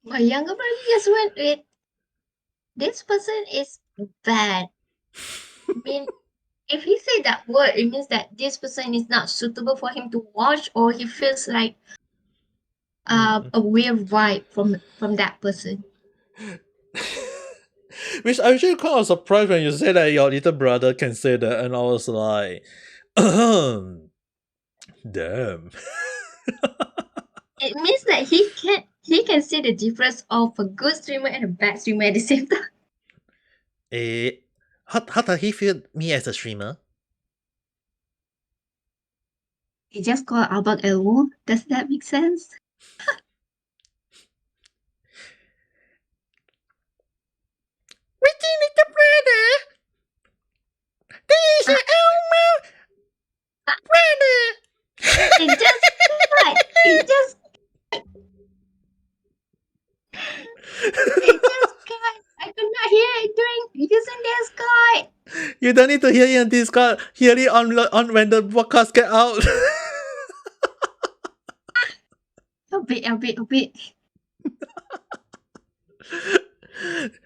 My younger brother just went with, this person is bad. I mean, if he say that word, it means that this person is not suitable for him to watch, or he feels like a weird vibe from that person. Which I'm actually kind of surprised when you say that your little brother can say that, and I was like, damn. It means that he can see the difference of a good streamer and a bad streamer at the same time. How does he feel me as a streamer? He just called Albert Elmo. Does that make sense? Ricky, little brother. This is Elmo. Brother. It just cut. It just cut. I could not hear it using Discord. You don't need to hear it on Discord. Hear it on when the podcast get out. A bit.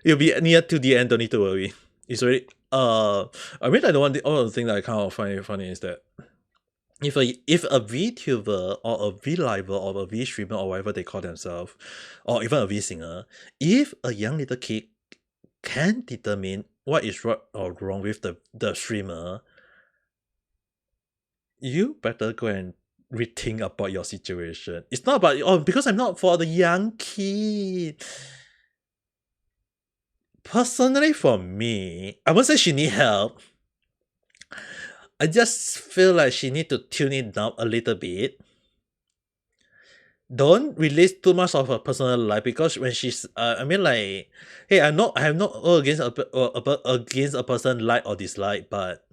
You'll be near to the end, don't need to worry. It's already I mean, like, one of the thing that I kind of find funny is that if a VTuber or a VLiver or a V-streamer or whatever they call themselves, or even a V-singer, if a young little kid can determine what is right or wrong with the streamer, you better go and rethink about your situation. It's not about, because I'm not for the young kid. Personally, for me, I won't say she need help. I just feel like she need to tune it down a little bit. Don't release too much of her personal life, because when she's I mean, like, hey, I have not all against against a person like or dislike, but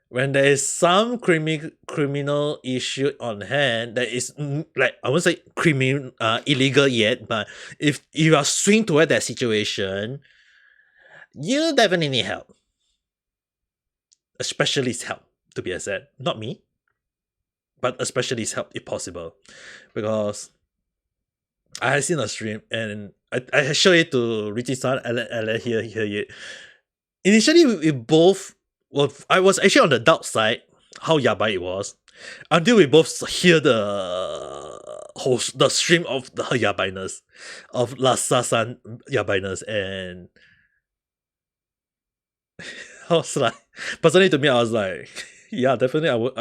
when there is some criminal issue on hand that is like, I won't say illegal yet, but if you are swing toward that situation, you definitely need help. A specialist help, to be exact. Not me, but a specialist help if possible. Because I have seen a stream and I showed it to Richi-san and let hear it. Initially, we both well, I was actually on the doubt side how yabai it was, until we both hear the stream of the yabainess of Lasa-san yabainess, and I was like, personally to me, I was like, yeah, definitely,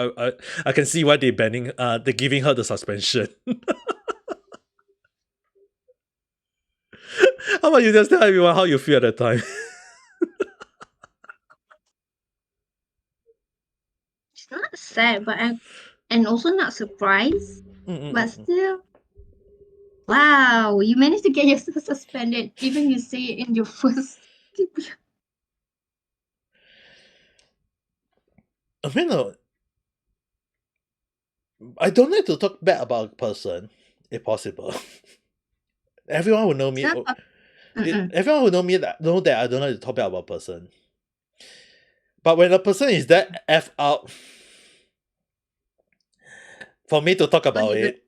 I can see why they're giving her the suspension. How about you just tell everyone how you feel at that time? It's not sad, but and also not surprised. But still, wow, you managed to get yourself suspended. Even you say it in your first. I mean, I don't like to talk bad about a person, if possible. Everyone will know me. Everyone will know that I don't like to talk bad about a person. But when a person is that f up, for me to talk about it,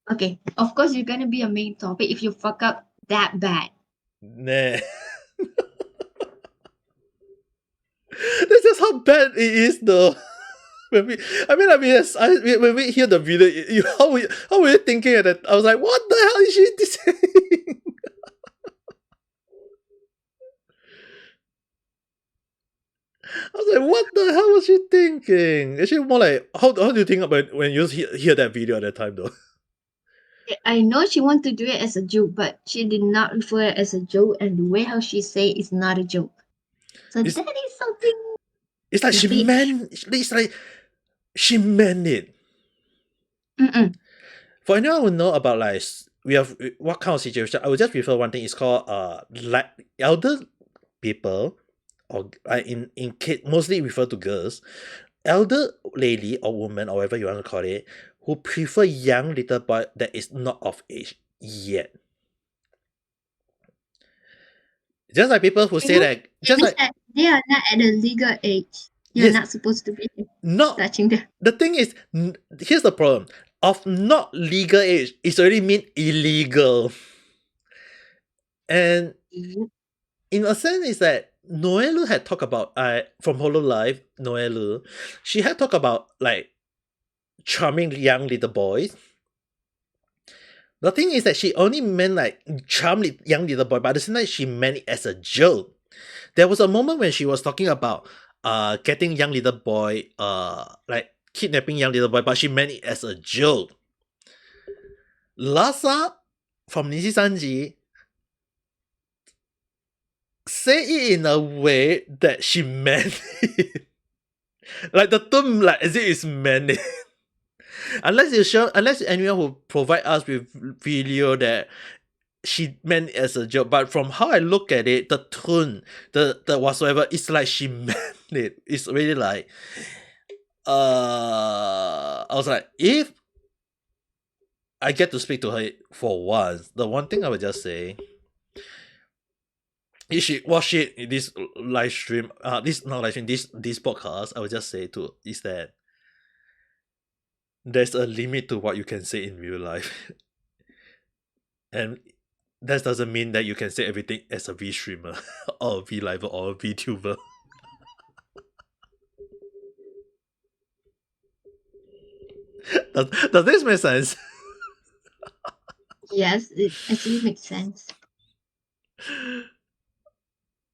okay, of course you're gonna be a main topic if you fuck up that bad. nah. That's just how bad it is, though. When we hear the video, how were you thinking at that? I was like, what the hell is she saying? I was like, what the hell was she thinking? Actually, more like, how do you think about when you hear that video at that time, though? I know she wanted to do it as a joke, but she did not refer it as a joke, and the way how she say it's not a joke. So that is something. It's like she meant. It's like she meant it. For anyone who know about like we have what kind of situation, I would just prefer one thing. It's called like elder people, or in kid mostly refer to girls, elder lady or woman or whatever you want to call it, who prefer young little boy that is not of age yet. Just like people who say that, just like that they are not at a legal age. You're not supposed to be touching them. The thing is, here's the problem. Of not legal age, it's already mean illegal. And in a sense, is that Noelu had talked about from Hololive, Noelu, she had talked about like charming young little boys. The thing is that she only meant like charming young little boy, but at the same time she meant it as a joke. There was a moment when she was talking about getting young little boy like kidnapping young little boy, but she meant it as a joke. Lhasa from Nishi Sanji say it in a way that she meant it. Like the term, like as it is meant it. Unless anyone will provide us with video that she meant it as a joke, but from how I look at it, the tone, the whatsoever, it's like she meant it. It's really like I was like, if I get to speak to her for once, the one thing I would just say, if she watch it in this live stream, this not live stream, this podcast, I would just say is that there's a limit to what you can say in real life. And that doesn't mean that you can say everything as a V streamer or a V liver or a VTuber. Does this make sense? Yes, it actually makes sense.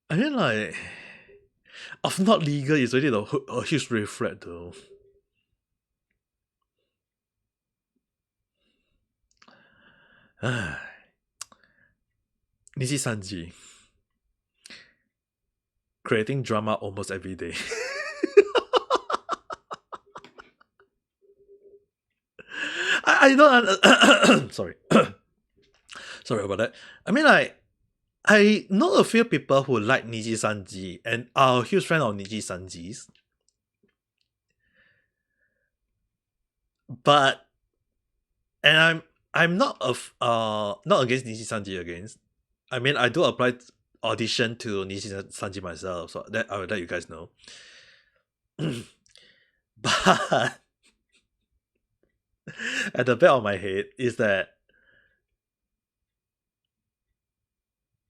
I mean, like, of not legal is already a huge red flag, though. Nishi Sanji. Creating drama almost every day. I don't. Sorry. Sorry about that. I mean, like, I know a few people who like Niji Sanji and are a huge fan of Niji Sanjis. But I'm not not against Niji Sanji against. I mean, I do apply audition to Niji Sanji myself, so that I will let you guys know. But at the back of my head is that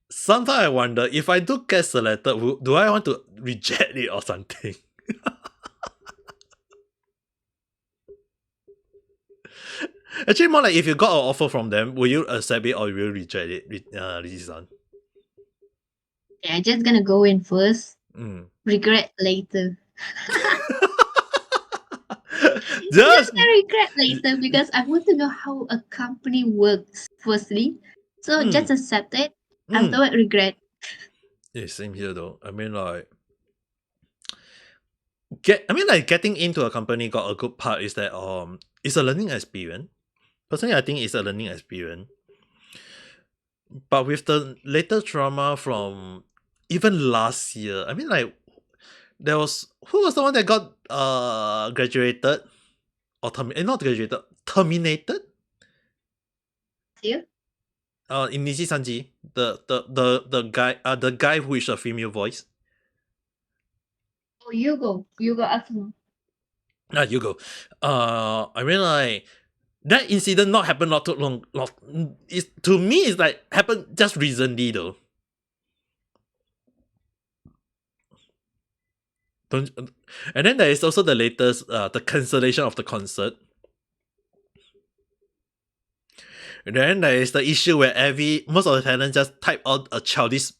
sometimes I wonder if I do get selected, do I want to reject it or something? Actually, more like if you got an offer from them, will you accept it or will you reject it, Rizi-san? Yeah, just gonna go in first. Mm. Regret later. Just I regret later because I want to know how a company works firstly. So just accept it. Afterward, regret. Yeah, same here though. I mean, like, getting into a company got a good part is that it's a learning experience. Personally, I think it's a learning experience. But with the latest drama from even last year, I mean, like, there was who was the one that got graduated or not graduated, terminated? Here? In Niji Sanji, the guy who is a female voice. Oh, you go. You go after. You go. I mean, like, that incident not happened not too long. It's, to me, it's like happened just recently though. And then there is also the latest, the cancellation of the concert. And then there is the issue where most of the talent just type out a childish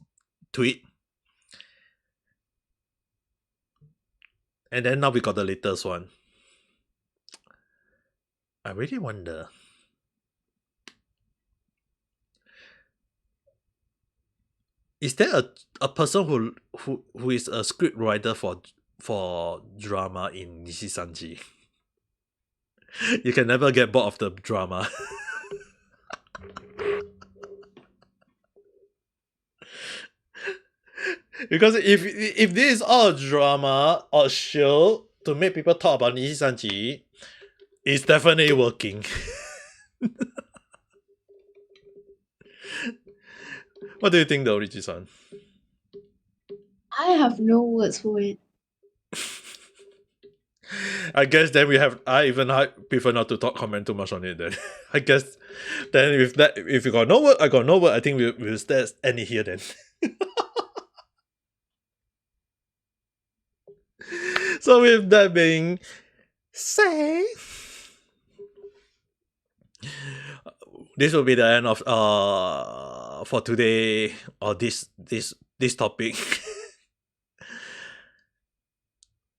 tweet. And then now we got the latest one. I really wonder. Is there a person who is a script writer for drama in Nishi Sanji? You can never get bored of the drama. Because if this is all a drama or show to make people talk about Nishi Sanji, it's definitely working. What do you think though, Richie-san? I have no words for it. I guess then I prefer not to comment too much on it then. I guess then if you got no word, I got no word, I think we'll end it here then. So with that being said, this will be the end of for today or this topic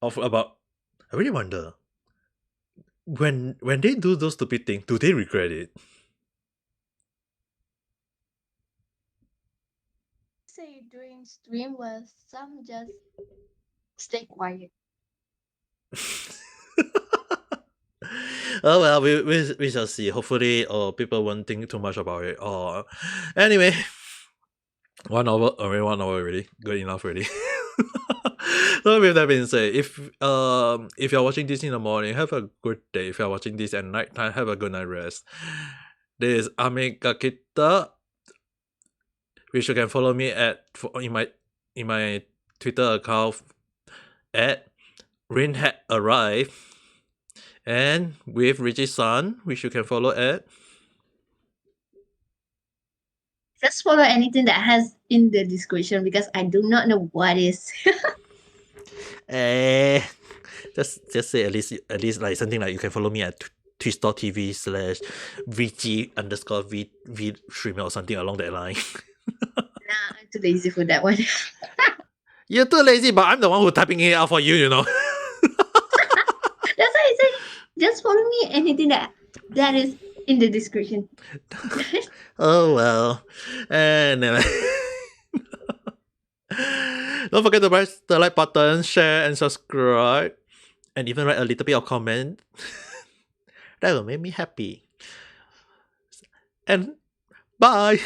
of about. I really wonder when they do those stupid things, do they regret it? Say during stream while some just stay quiet. Oh well, we shall see. Hopefully, people won't think too much about it. Or anyway, 1 hour already. Good enough already. So with that being said, if you're watching this in the morning, have a good day. If you're watching this at night time, have a good night rest. This is Ame Gakita, which you can follow me in my Twitter account at RainHatArrive. And with Richie-san, which you can follow at. Just follow anything that has in the description because I do not know what is. Just say at least like something like you can follow me at twitch.tv/VG_V Vstreamer or something along that line. Nah, I'm too lazy for that one. You're too lazy, but I'm the one who's typing it out for you, you know. That's why I said just follow me anything that is in the description. Oh well. Anyway. Don't forget to press the like button, share and subscribe, and even write a little bit of comment. That will make me happy. And bye.